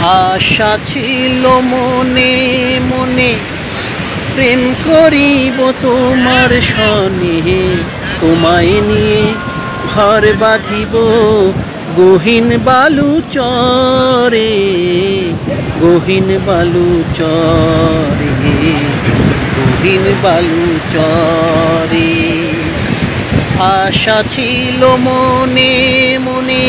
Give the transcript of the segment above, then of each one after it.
আশা ছিল মনে মনে প্রেম করিব তোমার সনে, তোমায় নিয়ে ঘর বাঁধিব গহীন বালু চরে, গহীন বালু চরে, গহীন বালু চরে। আশা ছিল মনে মনে,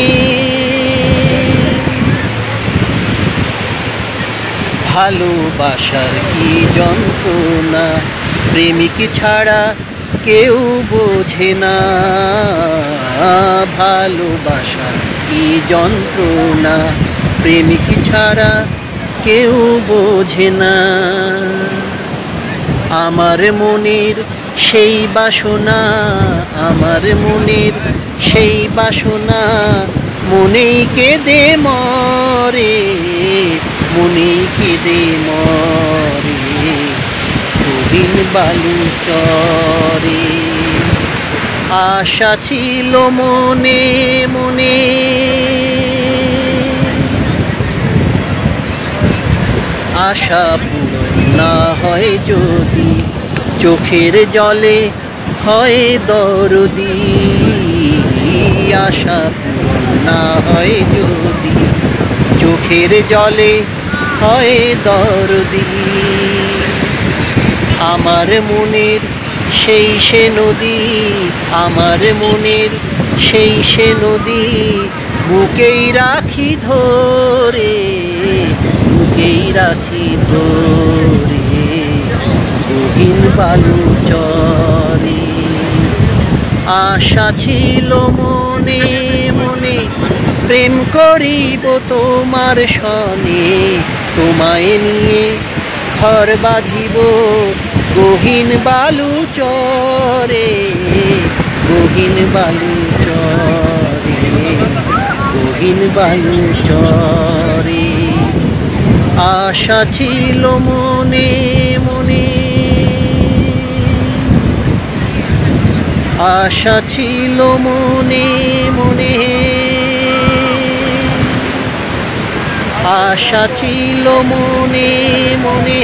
ভালোবাসার কি যন্ত্রণা প্রেমিক ছাড়া কেউ বোঝে না, ভালোবাসার কি যন্ত্রণা প্রেমিক ছাড়া কেউ বোঝে না। আমার মনের সেই বাসনা, আমার মনের সেই বাসনা মনেই কেঁদে মরে, মনেই কেঁদে মরে গহীন বালু চরে। আশা ছিল মনে মনে, আশা পূরণ না হয় যদি চোখের জলে হয় দরদি, আশা পূরণ না হয় যদি চোখের জলে হয় দরদি। আমার মনের সেই সে নদী, আমার মনের সেই সে নদী বুকেই রাখি ধরে, বুকেই রাখি ধরে গহীন বালু চরে। আশা ছিল মনে মনে প্রেম করিব তোমার সনে, তোমায় নিয়ে ঘর বাঁধিব গহীন বালু চরে, গহীন বালু চরে, গহীন বালু চরে। আশা ছিল মনে মনে, আশা ছিল মনে মনে, আশা ছিল মনে মনে।